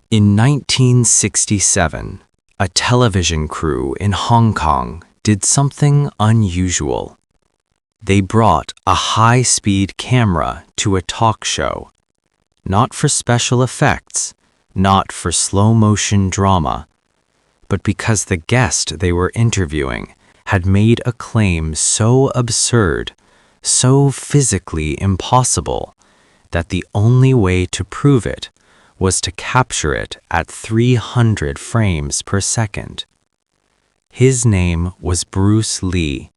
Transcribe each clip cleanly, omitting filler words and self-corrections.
In 1967, a television crew in Hong Kong did something unusual. They brought a high-speed camera to a talk show, not for special effects, not for slow-motion drama, but because the guest they were interviewing had made a claim so absurd, so physically impossible, that the only way to prove it was to capture it at 300 frames per second. His name was Bruce Lee,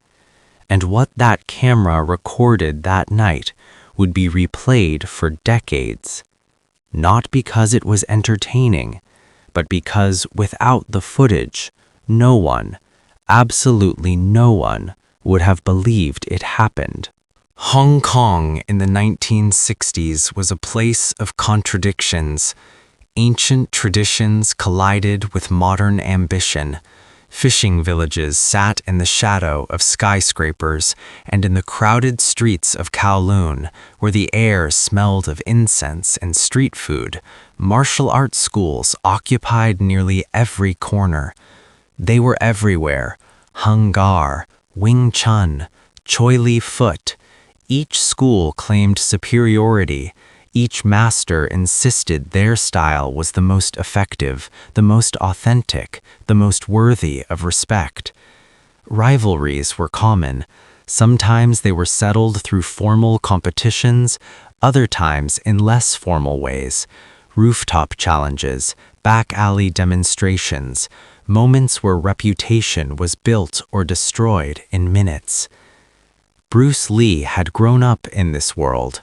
and what that camera recorded that night would be replayed for decades, not because it was entertaining, but because without the footage, no one, absolutely no one, would have believed it happened. Hong Kong in the 1960s was a place of contradictions. Ancient traditions collided with modern ambition. Fishing villages sat in the shadow of skyscrapers, and in the crowded streets of Kowloon, where the air smelled of incense and street food, martial arts schools occupied nearly every corner. They were everywhere: Hung Gar, Wing Chun, Choi Li Foot. Each school claimed superiority. Each master insisted their style was the most effective, the most authentic, the most worthy of respect. Rivalries were common. Sometimes they were settled through formal competitions, other times in less formal ways. Rooftop challenges, back alley demonstrations, moments where reputation was built or destroyed in minutes. Bruce Lee had grown up in this world.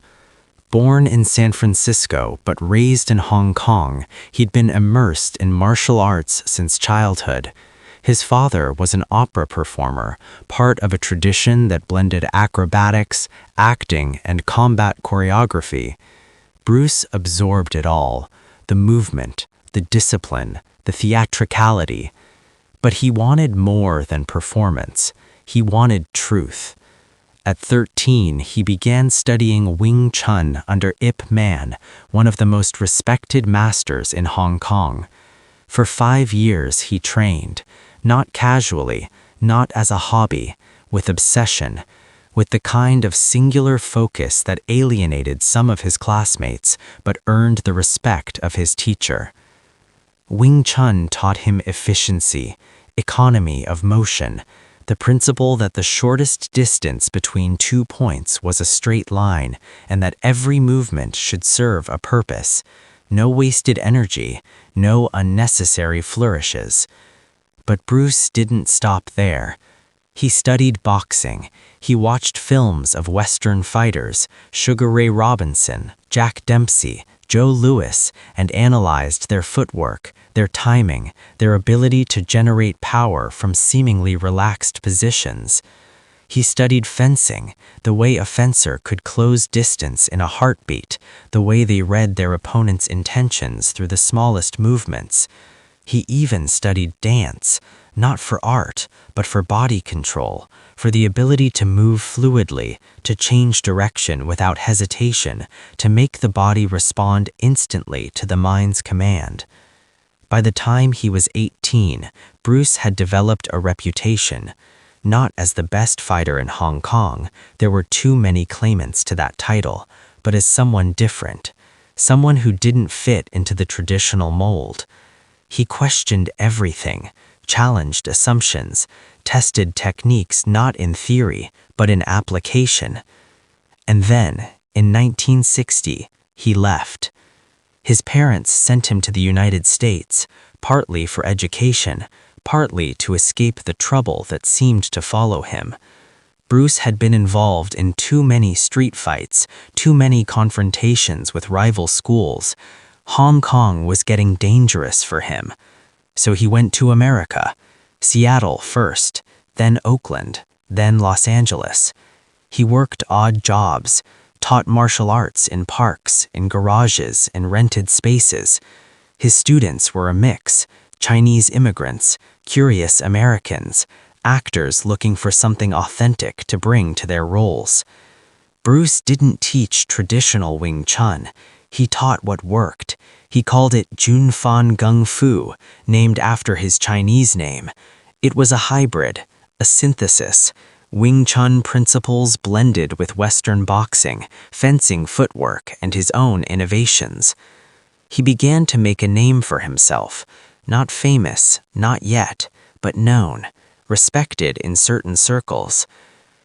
Born in San Francisco but raised in Hong Kong, he'd been immersed in martial arts since childhood. His father was an opera performer, part of a tradition that blended acrobatics, acting, and combat choreography. Bruce absorbed it all: the movement, the discipline, the theatricality. But he wanted more than performance. He wanted truth. At 13, he began studying Wing Chun under Ip Man, one of the most respected masters in Hong Kong. For 5 years he trained, not casually, not as a hobby, with obsession, with the kind of singular focus that alienated some of his classmates but earned the respect of his teacher. Wing Chun taught him efficiency, economy of motion, the principle that the shortest distance between 2 points was a straight line, and that every movement should serve a purpose. No wasted energy, no unnecessary flourishes. But Bruce didn't stop there. He studied boxing. He watched films of Western fighters, Sugar Ray Robinson, Jack Dempsey, Joe Louis, and analyzed their footwork, their timing, their ability to generate power from seemingly relaxed positions. He studied fencing, the way a fencer could close distance in a heartbeat, the way they read their opponent's intentions through the smallest movements. He even studied dance, not for art, but for body control, for the ability to move fluidly, to change direction without hesitation, to make the body respond instantly to the mind's command. By the time he was 18, Bruce had developed a reputation. Not as the best fighter in Hong Kong, there were too many claimants to that title, but as someone different, someone who didn't fit into the traditional mold. He questioned everything, challenged assumptions, tested techniques not in theory, but in application. And then, in 1960, he left. His parents sent him to the United States, partly for education, partly to escape the trouble that seemed to follow him. Bruce had been involved in too many street fights, too many confrontations with rival schools. Hong Kong was getting dangerous for him. So he went to America, Seattle first, then Oakland, then Los Angeles. He worked odd jobs, taught martial arts in parks, in garages, in rented spaces. His students were a mix: Chinese immigrants, curious Americans, actors looking for something authentic to bring to their roles. Bruce didn't teach traditional Wing Chun. He taught what worked. He called it Jun Fan Gung Fu, named after his Chinese name. It was a hybrid, a synthesis. Wing Chun principles blended with Western boxing, fencing footwork, and his own innovations. He began to make a name for himself, not famous, not yet, but known, respected in certain circles.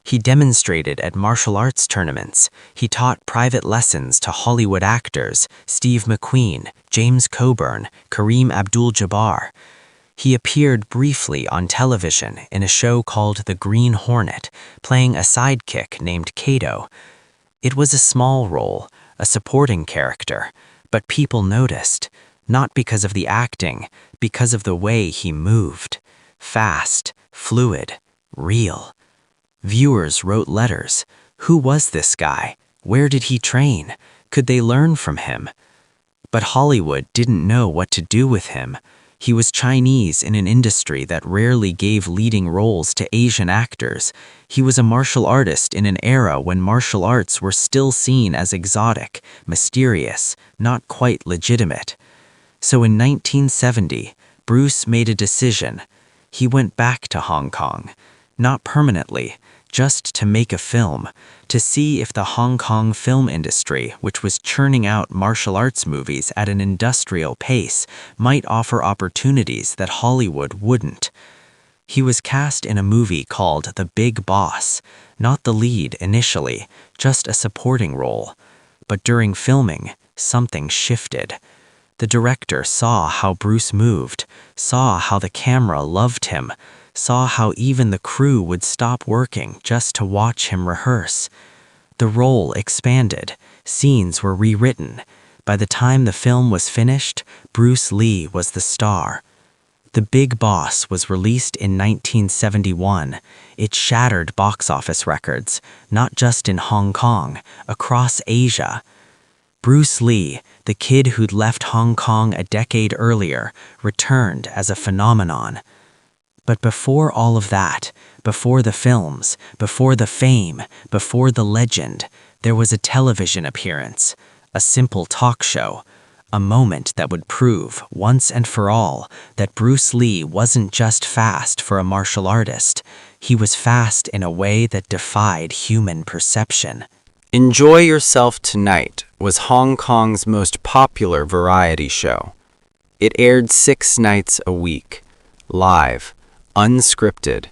He demonstrated at martial arts tournaments. He taught private lessons to Hollywood actors, Steve McQueen, James Coburn, Kareem Abdul-Jabbar. He appeared briefly on television in a show called The Green Hornet, playing a sidekick named Kato. It was a small role, a supporting character, but people noticed, not because of the acting, because of the way he moved. Fast, fluid, real. Viewers wrote letters. Who was this guy? Where did he train? Could they learn from him? But Hollywood didn't know what to do with him. He was Chinese in an industry that rarely gave leading roles to Asian actors. He was a martial artist in an era when martial arts were still seen as exotic, mysterious, not quite legitimate. So in 1970, Bruce made a decision. He went back to Hong Kong, not permanently, just to make a film, to see if the Hong Kong film industry, which was churning out martial arts movies at an industrial pace, might offer opportunities that Hollywood wouldn't. He was cast in a movie called The Big Boss, not the lead initially, just a supporting role. But during filming, something shifted. The director saw how Bruce moved, saw how the camera loved him, saw how even the crew would stop working just to watch him rehearse. The role expanded, scenes were rewritten. By the time the film was finished, Bruce Lee was the star. The Big Boss was released in 1971. It shattered box office records, not just in Hong Kong, across Asia. Bruce Lee, the kid who'd left Hong Kong a decade earlier, returned as a phenomenon. But before all of that, before the films, before the fame, before the legend, there was a television appearance, a simple talk show, a moment that would prove, once and for all, that Bruce Lee wasn't just fast for a martial artist. He was fast in a way that defied human perception. Enjoy Yourself Tonight was Hong Kong's most popular variety show. It aired 6 nights a week, live, unscripted,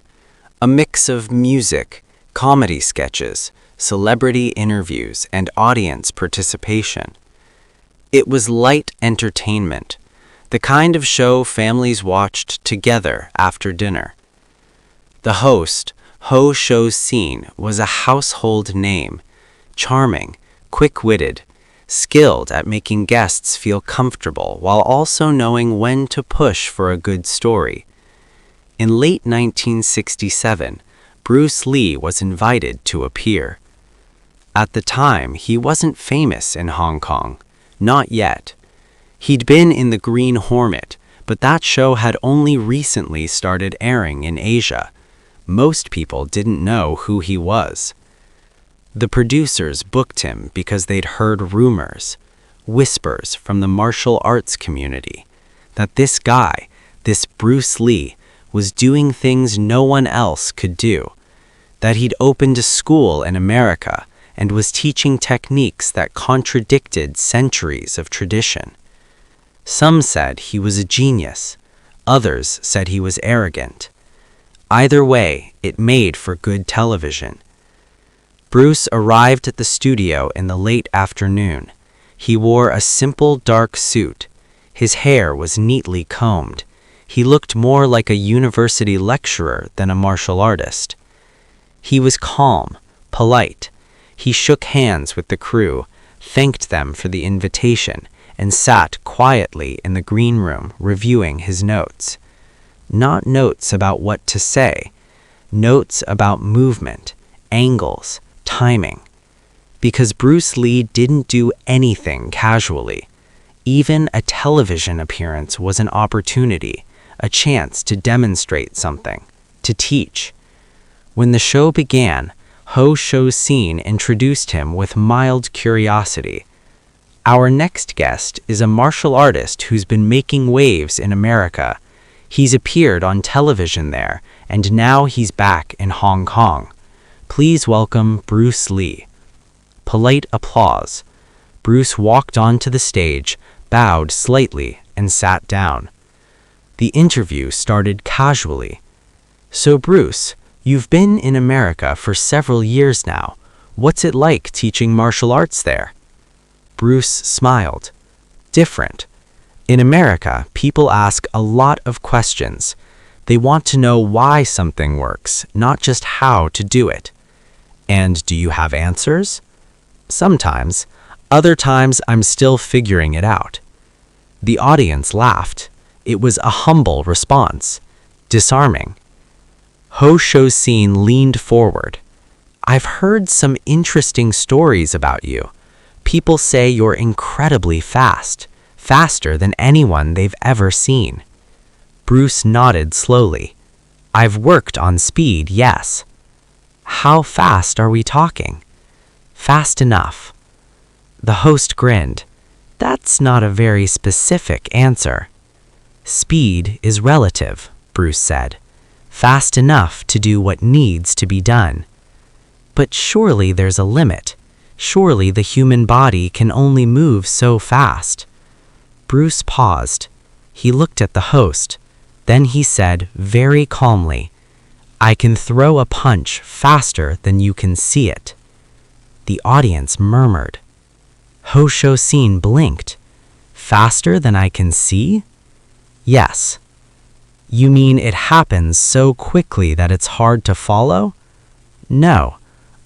a mix of music, comedy sketches, celebrity interviews, and audience participation. It was light entertainment, the kind of show families watched together after dinner. The host, Ho Shou-sin, was a household name, charming, quick-witted, skilled at making guests feel comfortable while also knowing when to push for a good story. In late 1967, Bruce Lee was invited to appear. At the time, he wasn't famous in Hong Kong. Not yet. He'd been in The Green Hornet, but that show had only recently started airing in Asia. Most people didn't know who he was. The producers booked him because they'd heard rumors, whispers from the martial arts community, that this guy, this Bruce Lee, was doing things no one else could do, that he'd opened a school in America and was teaching techniques that contradicted centuries of tradition. Some said he was a genius, others said he was arrogant. Either way, it made for good television. Bruce arrived at the studio in the late afternoon. He wore a simple dark suit. His hair was neatly combed. He looked more like a university lecturer than a martial artist. He was calm, polite. He shook hands with the crew, thanked them for the invitation, and sat quietly in the green room reviewing his notes. Not notes about what to say, notes about movement, angles, timing. Because Bruce Lee didn't do anything casually. Even a television appearance was an opportunity, a chance to demonstrate something, to teach. When the show began, Ho Shou-sin introduced him with mild curiosity. Our next guest is a martial artist who's been making waves in America. He's appeared on television there, and now he's back in Hong Kong. Please welcome Bruce Lee. Polite applause. Bruce walked onto the stage, bowed slightly, and sat down. The interview started casually. So Bruce, you've been in America for several years now. What's it like teaching martial arts there? Bruce smiled. Different. In America, people ask a lot of questions. They want to know why something works, not just how to do it. And do you have answers? Sometimes. Other times, I'm still figuring it out. The audience laughed. It was a humble response. Disarming. Ho Shou-sin leaned forward. I've heard some interesting stories about you. People say you're incredibly fast, faster than anyone they've ever seen. Bruce nodded slowly. I've worked on speed, yes. How fast are we talking? Fast enough. The host grinned. That's not a very specific answer. Speed is relative, Bruce said. Fast enough to do what needs to be done. But surely there's a limit. Surely the human body can only move so fast. Bruce paused. He looked at the host. Then he said very calmly, I can throw a punch faster than you can see it. The audience murmured. Ho Shou-sin blinked. Faster than I can see? Yes. You mean it happens so quickly that it's hard to follow? No.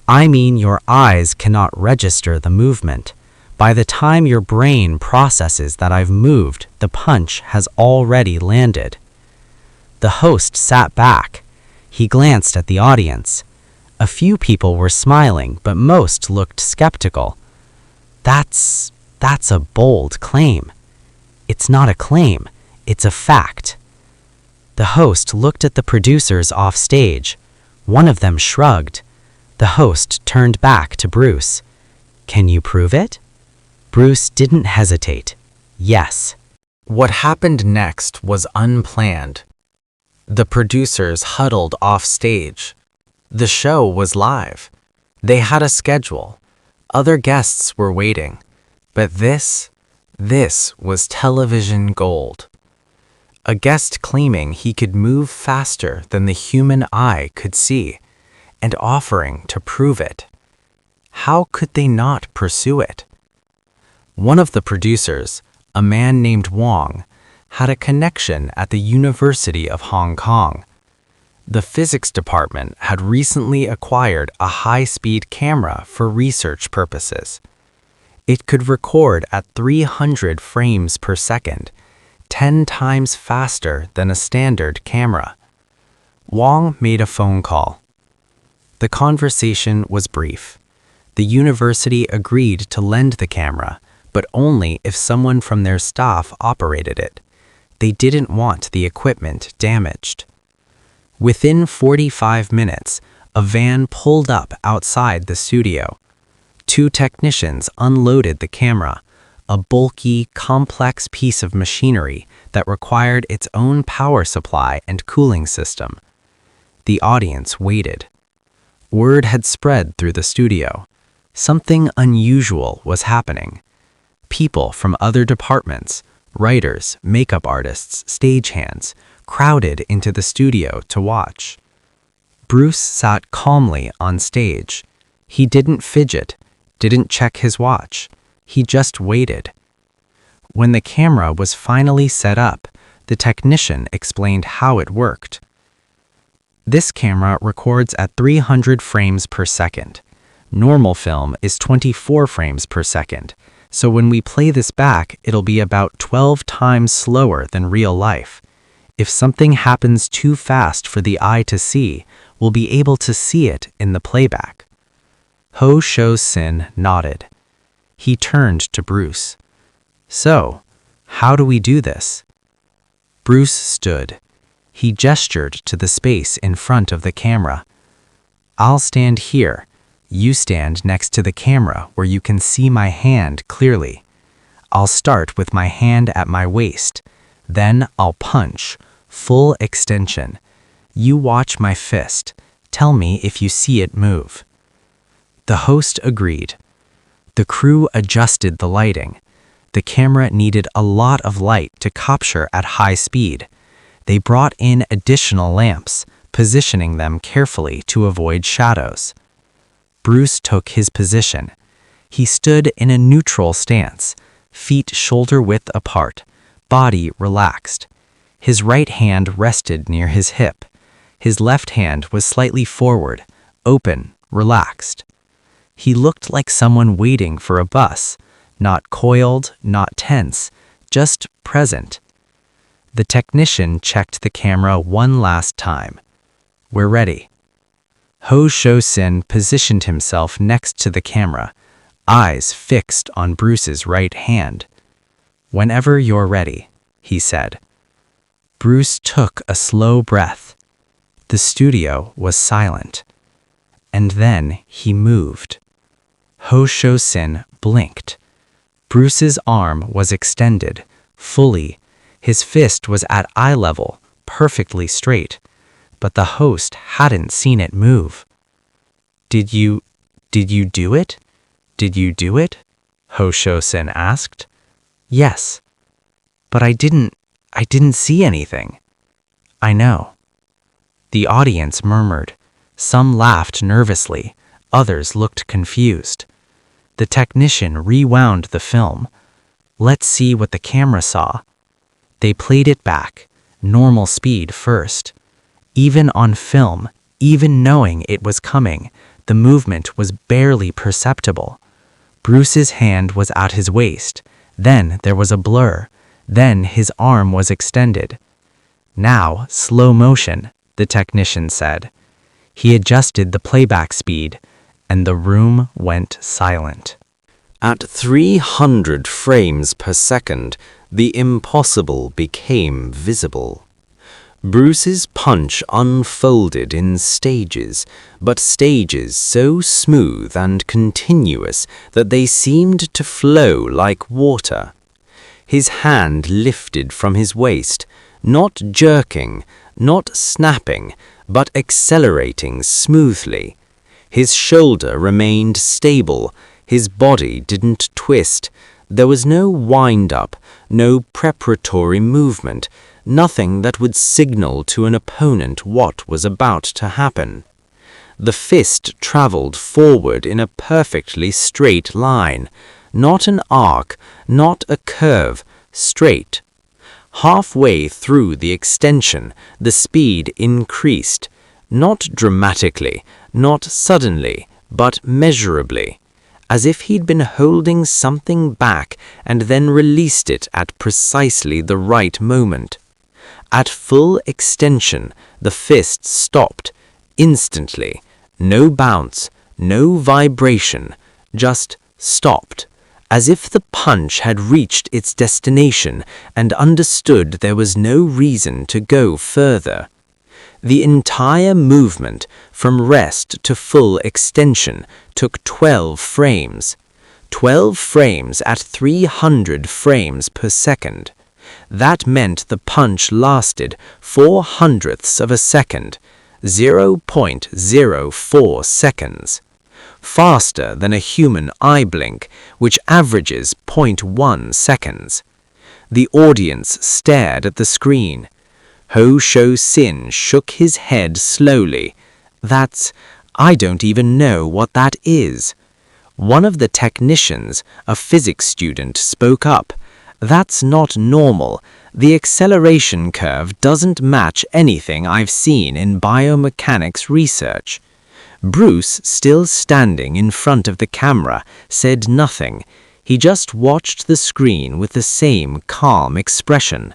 I mean your eyes cannot register the movement. By the time your brain processes that I've moved, the punch has already landed. The host sat back. He glanced at the audience. A few people were smiling, but most looked skeptical. That's a bold claim. It's not a claim, it's a fact. The host looked at the producers off stage. One of them shrugged. The host turned back to Bruce. Can you prove it? Bruce didn't hesitate. Yes. What happened next was unplanned. The producers huddled off stage. The show was live. They had a schedule. Other guests were waiting. But this was television gold. A guest claiming he could move faster than the human eye could see, and offering to prove it. How could they not pursue it? One of the producers, a man named Wong, had a connection at the University of Hong Kong. The physics department had recently acquired a high-speed camera for research purposes. It could record at 300 frames per second, 10 times faster than a standard camera. Wong made a phone call. The conversation was brief. The university agreed to lend the camera, but only if someone from their staff operated it. They didn't want the equipment damaged. Within 45 minutes, a van pulled up outside the studio. 2 technicians unloaded the camera, a bulky, complex piece of machinery that required its own power supply and cooling system. The audience waited. Word had spread through the studio. Something unusual was happening. People from other departments, writers, makeup artists, stagehands, crowded into the studio to watch. Bruce sat calmly on stage. He didn't fidget, didn't check his watch. He just waited. When the camera was finally set up, the technician explained how it worked. This camera records at 300 frames per second. Normal film is 24 frames per second, so when we play this back, it'll be about 12 times slower than real life. If something happens too fast for the eye to see, we'll be able to see it in the playback. Ho Shou-sin nodded. He turned to Bruce. So, how do we do this? Bruce stood. He gestured to the space in front of the camera. I'll stand here. You stand next to the camera where you can see my hand clearly. I'll start with my hand at my waist. Then I'll punch, full extension. You watch my fist. Tell me if you see it move." The host agreed. The crew adjusted the lighting. The camera needed a lot of light to capture at high speed. They brought in additional lamps, positioning them carefully to avoid shadows. Bruce took his position. He stood in a neutral stance, feet shoulder-width apart, body relaxed. His right hand rested near his hip. His left hand was slightly forward, open, relaxed. He looked like someone waiting for a bus, not coiled, not tense, just present. The technician checked the camera one last time. "We're ready." Ho Shou-sin positioned himself next to the camera, eyes fixed on Bruce's right hand. "Whenever you're ready," he said. Bruce took a slow breath. The studio was silent. And then he moved. Ho Shou-sin blinked. Bruce's arm was extended, fully. His fist was at eye level, perfectly straight. But the host hadn't seen it move. Did you do it? Did you do it?" Ho Shou-sin asked. "Yes. But I didn't see anything." "I know." The audience murmured. Some laughed nervously. Others looked confused. The technician rewound the film. "Let's see what the camera saw." They played it back, normal speed first. Even on film, even knowing it was coming, the movement was barely perceptible. Bruce's hand was at his waist. Then there was a blur. Then his arm was extended. "Now, slow motion," the technician said. He adjusted the playback speed, and the room went silent. At 300 frames per second, the impossible became visible. Bruce's punch unfolded in stages, but stages so smooth and continuous that they seemed to flow like water. His hand lifted from his waist, not jerking, not snapping, but accelerating smoothly. His shoulder remained stable, his body didn't twist. There was no wind-up, no preparatory movement, nothing that would signal to an opponent what was about to happen. The fist traveled forward in a perfectly straight line, not an arc, not a curve, straight. Halfway through the extension, the speed increased, not dramatically, not suddenly, but measurably, as if he'd been holding something back and then released it at precisely the right moment. At full extension, the fist stopped, instantly. No bounce, no vibration, just stopped, as if the punch had reached its destination and understood there was no reason to go further. The entire movement, from rest to full extension, took 12 frames. 12 frames at 300 frames per second. That meant the punch lasted 0.04 of a second, 0.04 seconds. Faster than a human eye blink, which averages 0.1 seconds. The audience stared at the screen. Ho Shou-sin shook his head slowly. I don't even know what that is. One of the technicians, a physics student, spoke up. That's not normal. The acceleration curve doesn't match anything I've seen in biomechanics research. Bruce, still standing in front of the camera, said nothing. He just watched the screen with the same calm expression.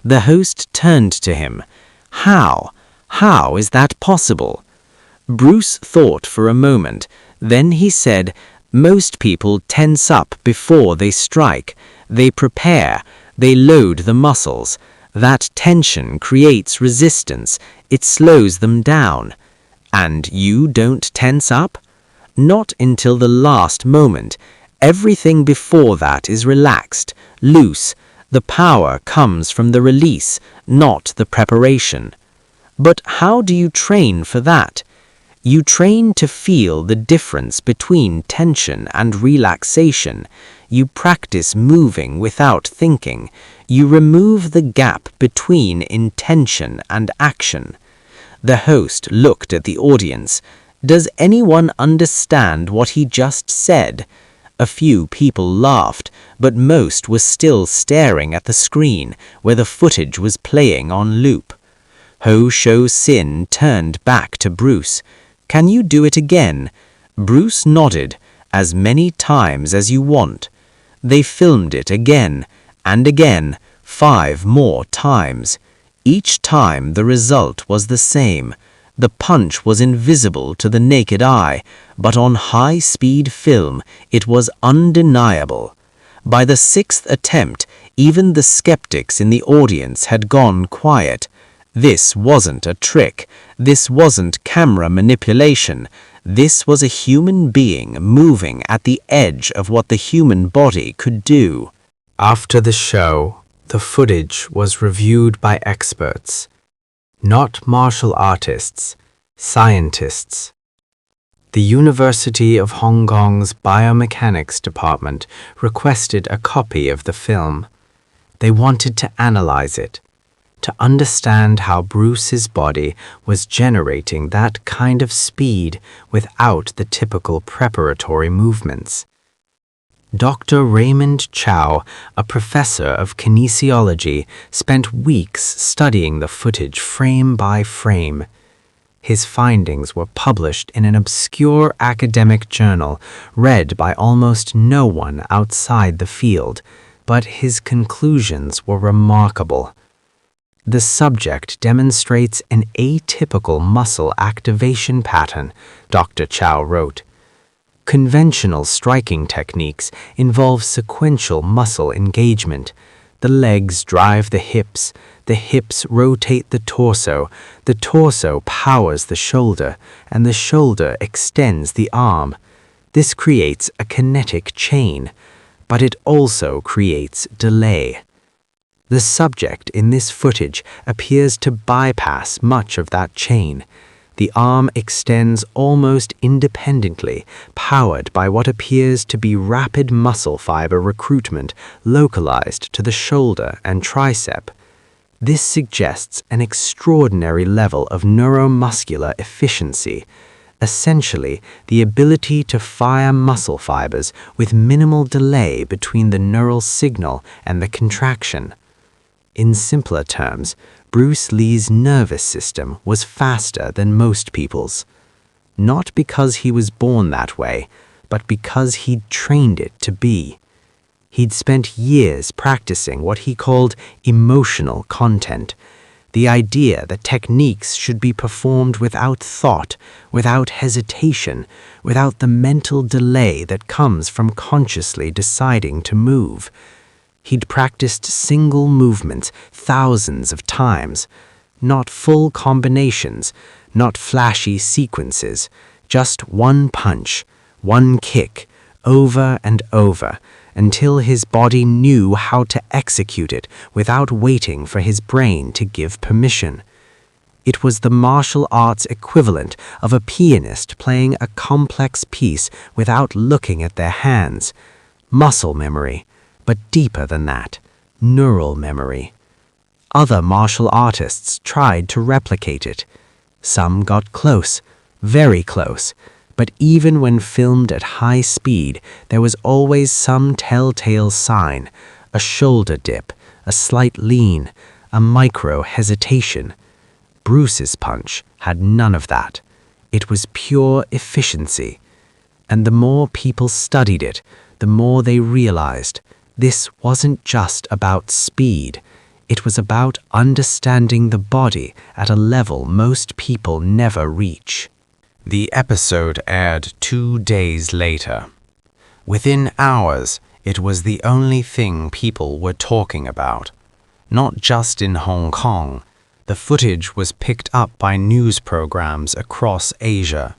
The host turned to him. How is that possible? Bruce thought for a moment. Then he said, most people tense up before they strike. They prepare. They load the muscles. That tension creates resistance. It slows them down. And you don't tense up? Not until the last moment. Everything before that is relaxed, loose. The power comes from the release, not the preparation. But how do you train for that? You train to feel the difference between tension and relaxation. You practice moving without thinking. You remove the gap between intention and action. The host looked at the audience. Does anyone understand what he just said? A few people laughed, but most were still staring at the screen where the footage was playing on loop. Ho Shou Sin turned back to Bruce. Can you do it again? Bruce nodded. As many times as you want. They filmed it again and again, 5 more times. Each time the result was the same. The punch was invisible to the naked eye, but on high-speed film it was undeniable. By the 6th attempt, even the skeptics in the audience had gone quiet. This wasn't a trick. This wasn't camera manipulation. This was a human being moving at the edge of what the human body could do. After the show, the footage was reviewed by experts. Not martial artists, scientists. The University of Hong Kong's biomechanics department requested a copy of the film. They wanted to analyze it, to understand how Bruce's body was generating that kind of speed without the typical preparatory movements. Dr. Raymond Chow, a professor of kinesiology, spent weeks studying the footage frame by frame. His findings were published in an obscure academic journal, read by almost no one outside the field, but his conclusions were remarkable. The subject demonstrates an atypical muscle activation pattern, Dr. Chow wrote. Conventional striking techniques involve sequential muscle engagement. The legs drive the hips rotate the torso powers the shoulder, and the shoulder extends the arm. This creates a kinetic chain, but it also creates delay. The subject in this footage appears to bypass much of that chain. The arm extends almost independently, powered by what appears to be rapid muscle fiber recruitment localized to the shoulder and tricep. This suggests an extraordinary level of neuromuscular efficiency, essentially the ability to fire muscle fibers with minimal delay between the neural signal and the contraction. In simpler terms, Bruce Lee's nervous system was faster than most people's. Not because he was born that way, but because he'd trained it to be. He'd spent years practicing what he called emotional content, the idea that techniques should be performed without thought, without hesitation, without the mental delay that comes from consciously deciding to move. He'd practiced single movements thousands of times, not full combinations, not flashy sequences, just one punch, one kick, over and over, until his body knew how to execute it without waiting for his brain to give permission. It was the martial arts equivalent of a pianist playing a complex piece without looking at their hands. Muscle memory. But deeper than that, neural memory. Other martial artists tried to replicate it. Some got close, very close, but even when filmed at high speed, there was always some telltale sign, a shoulder dip, a slight lean, a micro hesitation. Bruce's punch had none of that. It was pure efficiency. And the more people studied it, the more they realized this wasn't just about speed. It was about understanding the body at a level most people never reach. The episode aired 2 days later. Within hours, it was the only thing people were talking about. Not just in Hong Kong. The footage was picked up by news programs across Asia,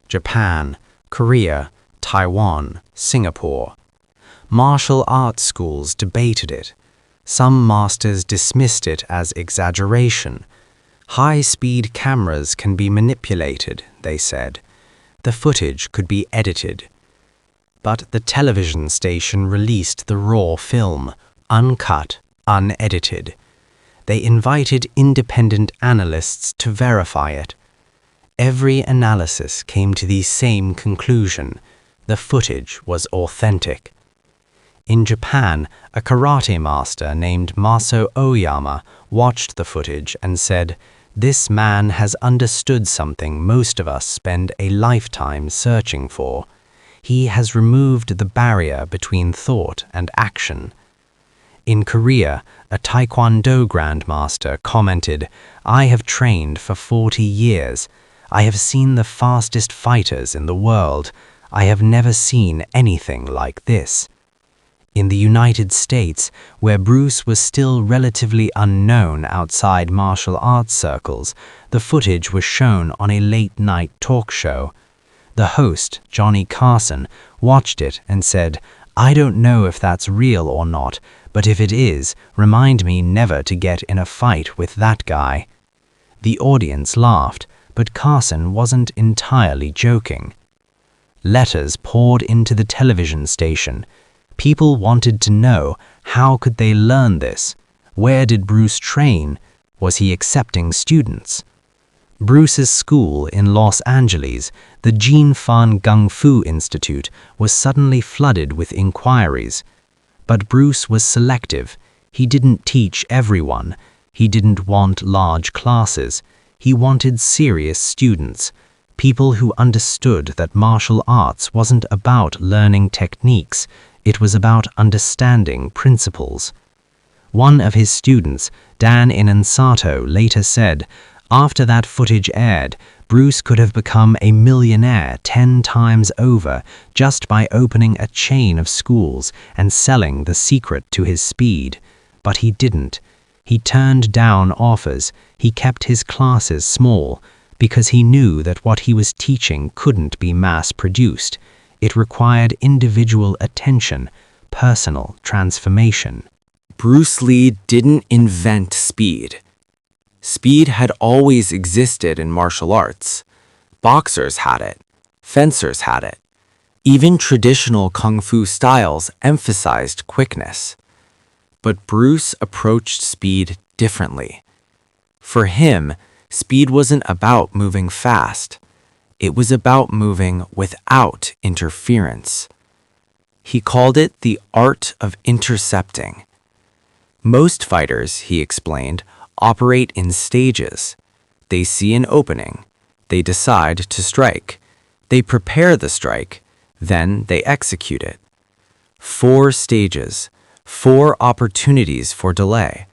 Japan, Korea, Taiwan, Singapore, Martial arts schools debated it. Some masters dismissed it as exaggeration. High-speed cameras can be manipulated, they said. The footage could be edited. But the television station released the raw film, uncut, unedited. They invited independent analysts to verify it. Every analysis came to the same conclusion: the footage was authentic. In Japan, a karate master named Maso Oyama watched the footage and said, "This man has understood something most of us spend a lifetime searching for. He has removed the barrier between thought and action." In Korea, a Taekwondo grandmaster commented, "I have trained for 40 years. I have seen the fastest fighters in the world. I have never seen anything like this." In the United States, where Bruce was still relatively unknown outside martial arts circles, the footage was shown on a late-night talk show. The host, Johnny Carson, watched it and said, "I don't know if that's real or not, but if it is, remind me never to get in a fight with that guy." The audience laughed, but Carson wasn't entirely joking. Letters poured into the television station. People wanted to know, how could they learn this? Where did Bruce train? Was he accepting students? Bruce's school in Los Angeles, the Jun Fan Gung Fu Institute, was suddenly flooded with inquiries. But Bruce was selective. He didn't teach everyone. He didn't want large classes. He wanted serious students, people who understood that martial arts wasn't about learning techniques. It was about understanding principles. One of his students, Dan Inansato, later said, "After that footage aired, Bruce could have become a millionaire 10 times over just by opening a chain of schools and selling the secret to his speed. But he didn't. He turned down offers. He kept his classes small because he knew that what he was teaching couldn't be mass-produced. It required individual attention, personal transformation." Bruce Lee didn't invent speed. Speed had always existed in martial arts. Boxers had it. Fencers had it. Even traditional kung fu styles emphasized quickness. But Bruce approached speed differently. For him, speed wasn't about moving fast. It was about moving without interference. He called it the art of intercepting. Most fighters, he explained, operate in stages. They see an opening. They decide to strike. They prepare the strike. Then they execute it. 4 stages, 4 opportunities for delay.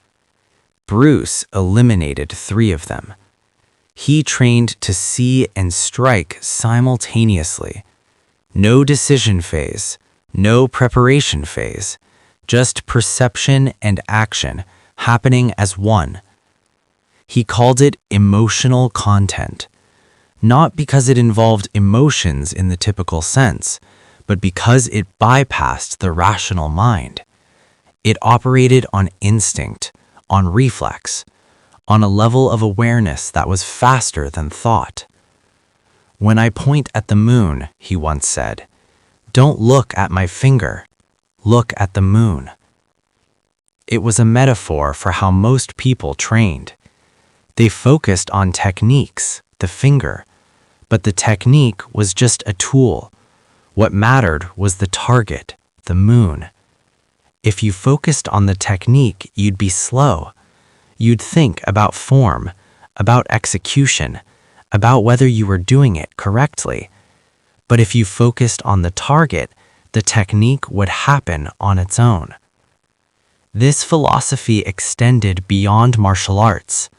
Bruce eliminated 3 of them. He trained to see and strike simultaneously. No decision phase, no preparation phase, just perception and action happening as one. He called it emotional content, not because it involved emotions in the typical sense, but because it bypassed the rational mind. It operated on instinct, on reflex, on a level of awareness that was faster than thought. "When I point at the moon," he once said, "don't look at my finger, look at the moon." It was a metaphor for how most people trained. They focused on techniques, the finger, but the technique was just a tool. What mattered was the target, the moon. If you focused on the technique, you'd be slow. You'd think about form, about execution, about whether you were doing it correctly. But if you focused on the target, the technique would happen on its own. This philosophy extended beyond martial arts.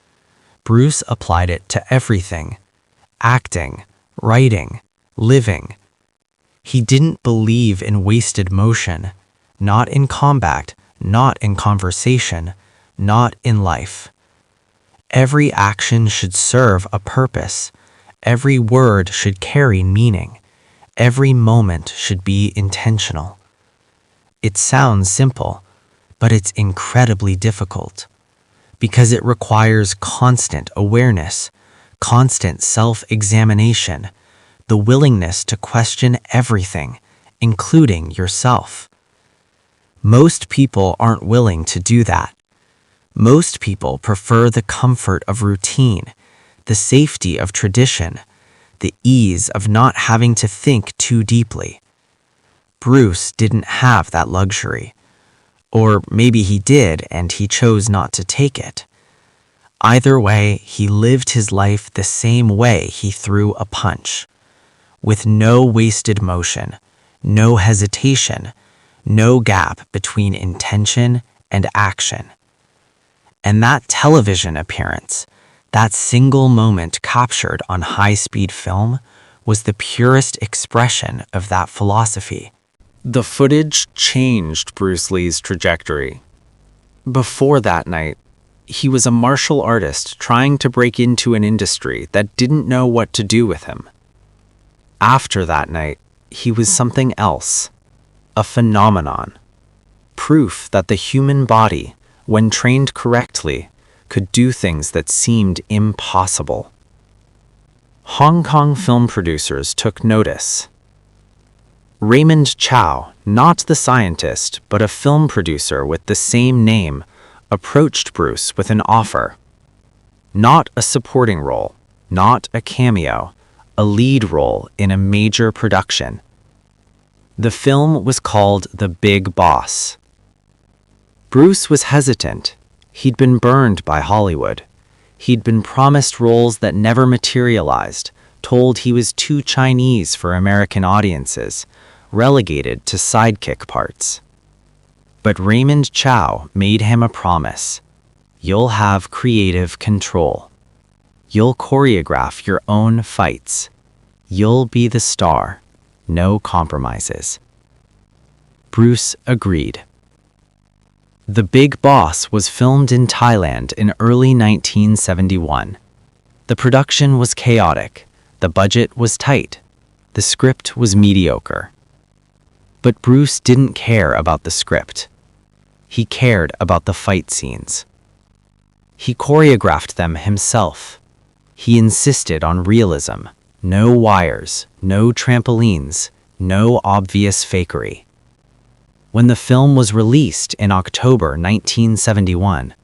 Bruce applied it to everything: acting, writing, living. He didn't believe in wasted motion, not in combat, not in conversation, not in life. Every action should serve a purpose. Every word should carry meaning. Every moment should be intentional. It sounds simple, but it's incredibly difficult because it requires constant awareness, constant self-examination, the willingness to question everything, including yourself. Most people aren't willing to do that. Most people prefer the comfort of routine, the safety of tradition, the ease of not having to think too deeply. Bruce didn't have that luxury. Or maybe he did and he chose not to take it. Either way, he lived his life the same way he threw a punch, with no wasted motion, no hesitation, no gap between intention and action. And that television appearance, that single moment captured on high-speed film, was the purest expression of that philosophy. The footage changed Bruce Lee's trajectory. Before that night, he was a martial artist trying to break into an industry that didn't know what to do with him. After that night, he was something else, a phenomenon. Proof that the human body, when trained correctly, could do things that seemed impossible. Hong Kong film producers took notice. Raymond Chow, not the scientist, but a film producer with the same name, approached Bruce with an offer. Not a supporting role, not a cameo, a lead role in a major production. The film was called The Big Boss. Bruce was hesitant. He'd been burned by Hollywood. He'd been promised roles that never materialized, told he was too Chinese for American audiences, relegated to sidekick parts. But Raymond Chow made him a promise. You'll have creative control. You'll choreograph your own fights. You'll be the star. No compromises. Bruce agreed. The Big Boss was filmed in Thailand in early 1971. The production was chaotic. The budget was tight. The script was mediocre. But Bruce didn't care about the script. He cared about the fight scenes. He choreographed them himself. He insisted on realism. No wires, no trampolines, no obvious fakery. When the film was released in October 1971,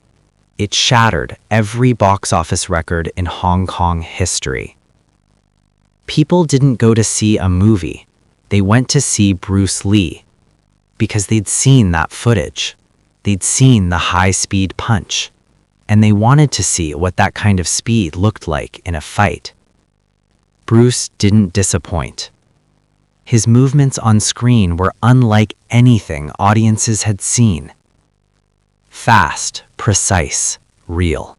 it shattered every box office record in Hong Kong history. People didn't go to see a movie. They went to see Bruce Lee because they'd seen that footage. They'd seen the high-speed punch, and they wanted to see what that kind of speed looked like in a fight. Bruce didn't disappoint. His movements on screen were unlike anything audiences had seen. Fast, precise, real.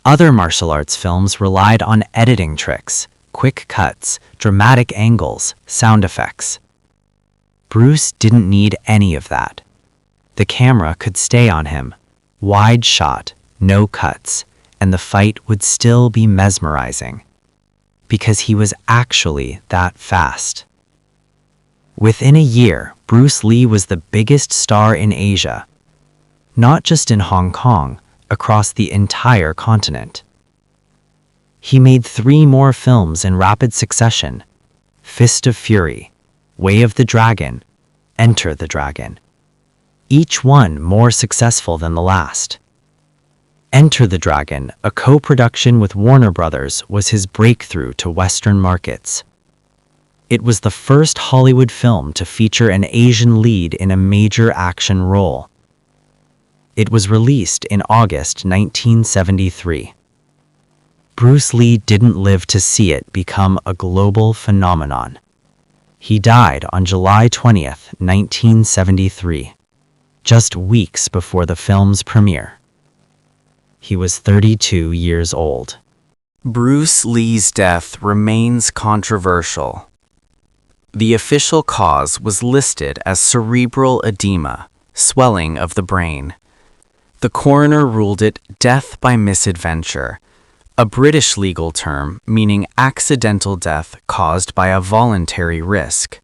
Other martial arts films relied on editing tricks, quick cuts, dramatic angles, sound effects. Bruce didn't need any of that. The camera could stay on him, wide shot, no cuts, and the fight would still be mesmerizing, because he was actually that fast. Within a year, Bruce Lee was the biggest star in Asia, not just in Hong Kong, across the entire continent. He made 3 more films in rapid succession: Fist of Fury, Way of the Dragon, Enter the Dragon. Each one more successful than the last. Enter the Dragon, a co-production with Warner Brothers, was his breakthrough to Western markets. It was the first Hollywood film to feature an Asian lead in a major action role. It was released in August 1973. Bruce Lee didn't live to see it become a global phenomenon. He died on July 20th, 1973, just weeks before the film's premiere. He was 32 years old. Bruce Lee's death remains controversial. The official cause was listed as cerebral edema, swelling of the brain. The coroner ruled it death by misadventure, a British legal term meaning accidental death caused by a voluntary risk.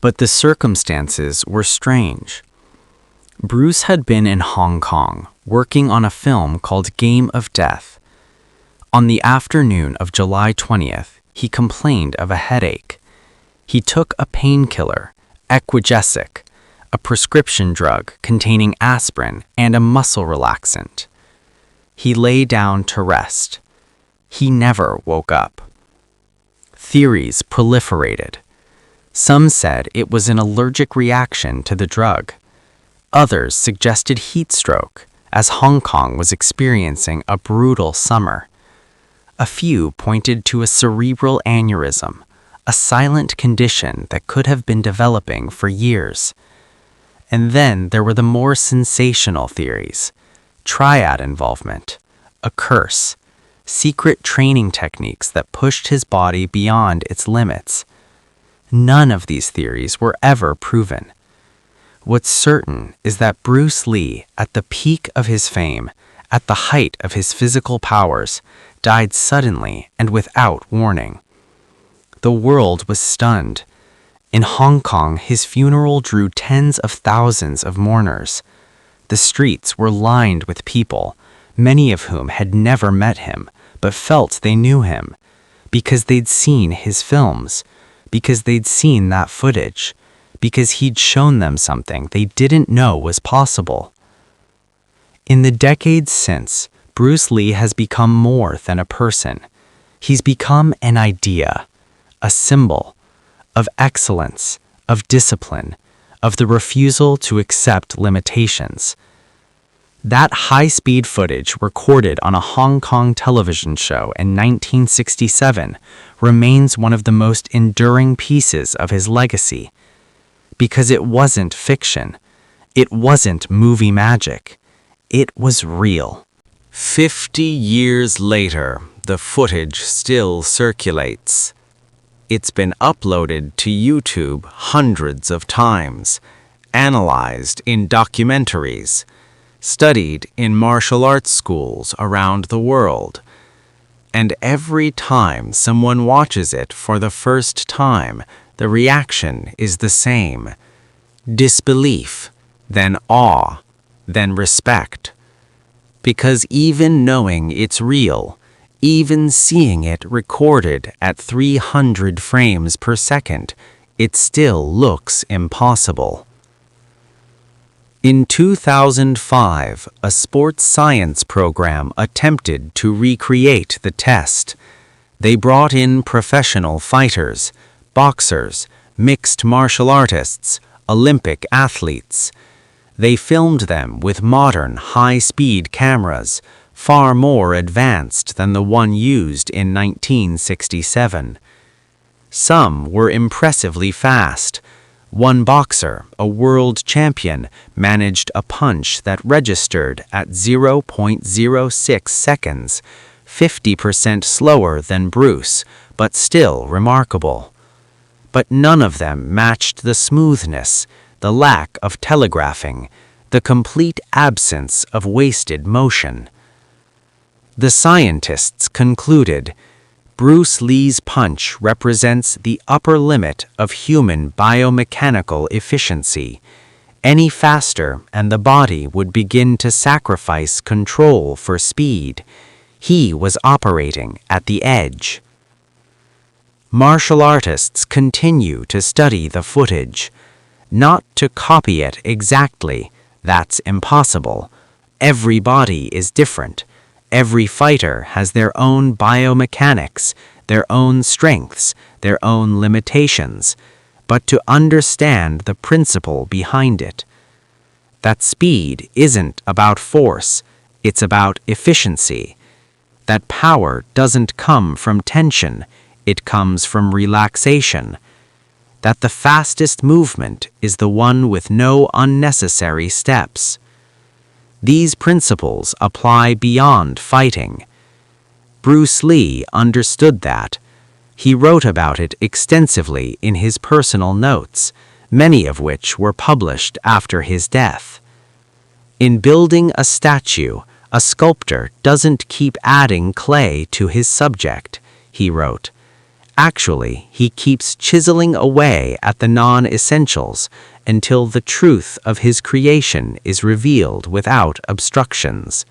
But the circumstances were strange. Bruce had been in Hong Kong working on a film called Game of Death. On the afternoon of July 20th, he complained of a headache. He took a painkiller, Equigesic, a prescription drug containing aspirin and a muscle relaxant. He lay down to rest. He never woke up. Theories proliferated. Some said it was an allergic reaction to the drug. Others suggested heat stroke, as Hong Kong was experiencing a brutal summer. A few pointed to a cerebral aneurysm, a silent condition that could have been developing for years. And then there were the more sensational theories: triad involvement, a curse, secret training techniques that pushed his body beyond its limits. None of these theories were ever proven. What's certain is that Bruce Lee, at the peak of his fame, at the height of his physical powers, died suddenly and without warning. The world was stunned. In Hong Kong, his funeral drew tens of thousands of mourners. The streets were lined with people, many of whom had never met him, but felt they knew him, because they'd seen his films, because they'd seen that footage, because he'd shown them something they didn't know was possible. In the decades since, Bruce Lee has become more than a person. He's become an idea, a symbol of excellence, of discipline, of the refusal to accept limitations. That high-speed footage recorded on a Hong Kong television show in 1967 remains one of the most enduring pieces of his legacy, because it wasn't fiction. It wasn't movie magic. It was real. 50 years later, the footage still circulates. It's been uploaded to YouTube hundreds of times, analyzed in documentaries, studied in martial arts schools around the world. And every time someone watches it for the first time, the reaction is the same: disbelief, then awe, then respect. Because even knowing it's real, even seeing it recorded at 300 frames per second, it still looks impossible. In 2005, a sports science program attempted to recreate the test. They brought in professional fighters, boxers, mixed martial artists, Olympic athletes. They filmed them with modern high-speed cameras, far more advanced than the one used in 1967. Some were impressively fast. One boxer, a world champion, managed a punch that registered at 0.06 seconds, 50% slower than Bruce, but still remarkable. But none of them matched the smoothness, the lack of telegraphing, the complete absence of wasted motion. The scientists concluded Bruce Lee's punch represents the upper limit of human biomechanical efficiency. Any faster and the body would begin to sacrifice control for speed. He was operating at the edge. Martial artists continue to study the footage, not to copy it exactly. That's impossible. Every body is different. Every fighter has their own biomechanics, their own strengths, their own limitations, but to understand the principle behind it. That speed isn't about force, it's about efficiency. That power doesn't come from tension, it comes from relaxation. That the fastest movement is the one with no unnecessary steps. These principles apply beyond fighting. Bruce Lee understood that. He wrote about it extensively in his personal notes, many of which were published after his death. In building a statue, a sculptor doesn't keep adding clay to his subject, he wrote. Actually, he keeps chiseling away at the non-essentials until the truth of his creation is revealed without obstructions.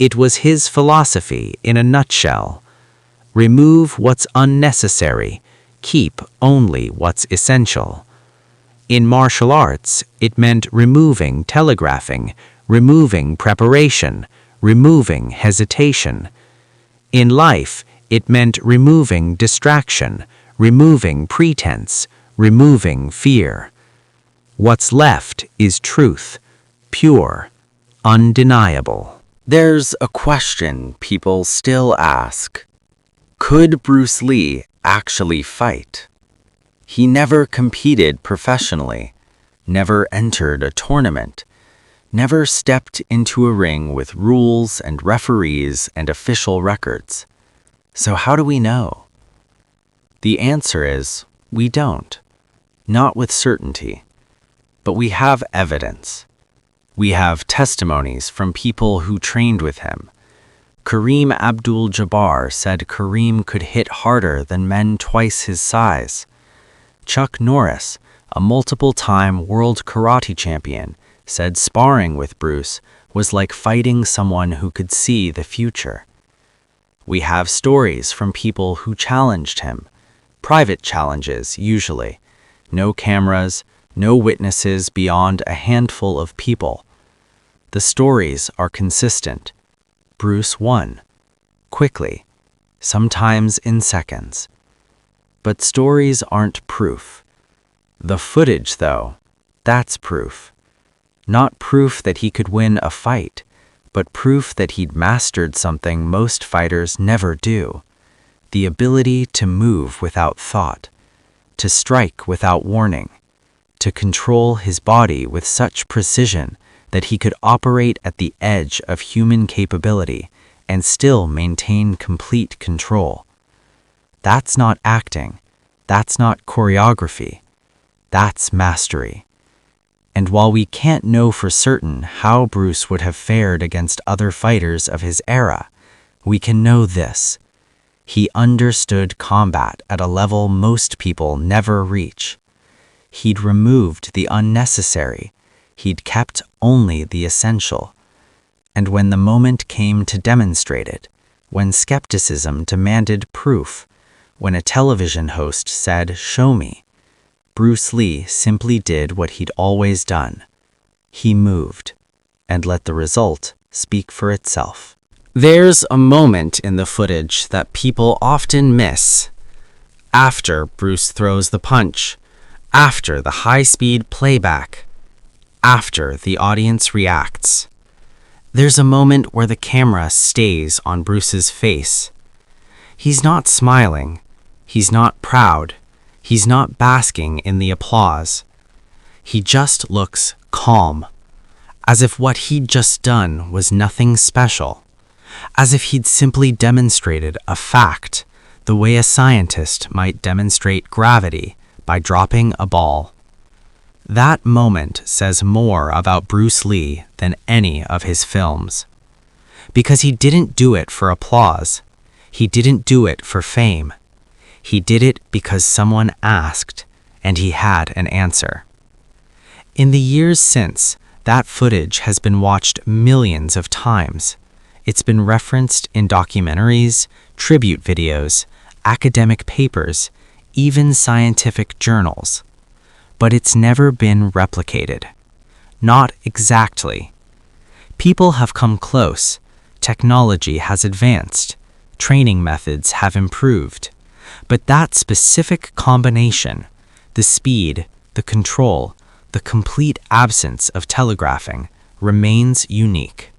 It was his philosophy in a nutshell. Remove what's unnecessary, keep only what's essential. In martial arts, it meant removing telegraphing, removing preparation, removing hesitation. In life, it meant removing distraction, removing pretense, removing fear. What's left is truth, pure, undeniable. There's a question people still ask. Could Bruce Lee actually fight? He never competed professionally, never entered a tournament, never stepped into a ring with rules and referees and official records. So how do we know? The answer is, we don't. Not with certainty. But we have evidence. We have testimonies from people who trained with him. Kareem Abdul-Jabbar said Kareem could hit harder than men twice his size. Chuck Norris, a multiple-time world karate champion, said sparring with Bruce was like fighting someone who could see the future. We have stories from people who challenged him. Private challenges, usually. No cameras, no witnesses beyond a handful of people. The stories are consistent. Bruce won. Quickly. Sometimes in seconds. But stories aren't proof. The footage, though, that's proof. Not proof that he could win a fight, but proof that he'd mastered something most fighters never do. The ability to move without thought, to strike without warning, to control his body with such precision that he could operate at the edge of human capability and still maintain complete control. That's not acting. That's not choreography. That's mastery. And while we can't know for certain how Bruce would have fared against other fighters of his era, we can know this. He understood combat at a level most people never reach. He'd removed the unnecessary. He'd kept only the essential. And when the moment came to demonstrate it, when skepticism demanded proof, when a television host said, "Show me," Bruce Lee simply did what he'd always done. He moved, and let the result speak for itself. There's a moment in the footage that people often miss. After Bruce throws the punch, after the high-speed playback, after the audience reacts. There's a moment where the camera stays on Bruce's face. He's not smiling. He's not proud. He's not basking in the applause. He just looks calm, as if what he'd just done was nothing special, as if he'd simply demonstrated a fact, the way a scientist might demonstrate gravity by dropping a ball. That moment says more about Bruce Lee than any of his films. Because he didn't do it for applause. He didn't do it for fame. He did it because someone asked, and he had an answer. In the years since, that footage has been watched millions of times. It's been referenced in documentaries, tribute videos, academic papers, even scientific journals. But it's never been replicated. Not exactly. People have come close. Technology has advanced. Training methods have improved. But that specific combination, the speed, the control, the complete absence of telegraphing, remains unique.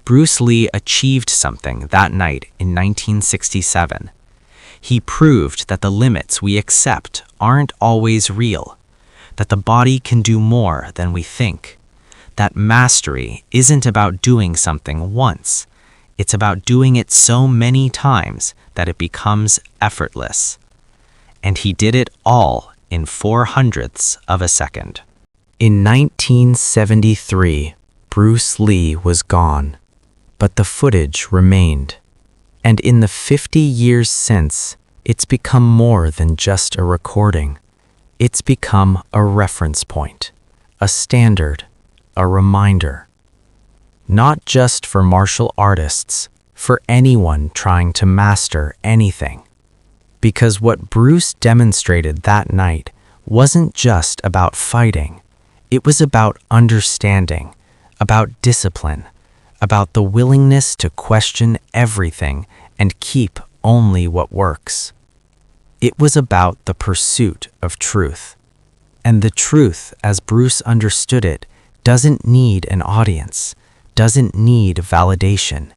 Bruce Lee achieved something that night in 1967. He proved that the limits we accept aren't always real, that the body can do more than we think, that mastery isn't about doing something once. It's about doing it so many times that it becomes effortless. And he did it all in 0.04 of a second. In 1973, Bruce Lee was gone, but the footage remained. And in the 50 years since, It's become more than just a recording. It's become a reference point, a standard, a reminder. Not just for martial artists, for anyone trying to master anything. Because what Bruce demonstrated that night wasn't just about fighting. It was about understanding, about discipline, about the willingness to question everything and keep only what works. It was about the pursuit of truth. And the truth, as Bruce understood it, doesn't need an audience, doesn't need validation,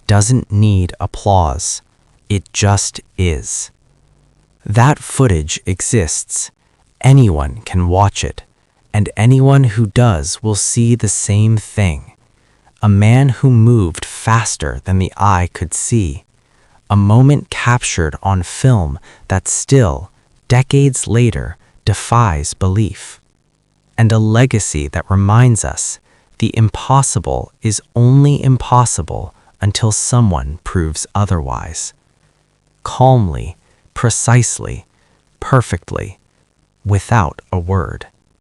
doesn't need applause. It just is. That footage exists. Anyone can watch it, and anyone who does will see the same thing. A man who moved faster than the eye could see. A moment captured on film that still, decades later, defies belief. And a legacy that reminds us the impossible is only impossible until someone proves otherwise. Calmly, precisely, perfectly, without a word.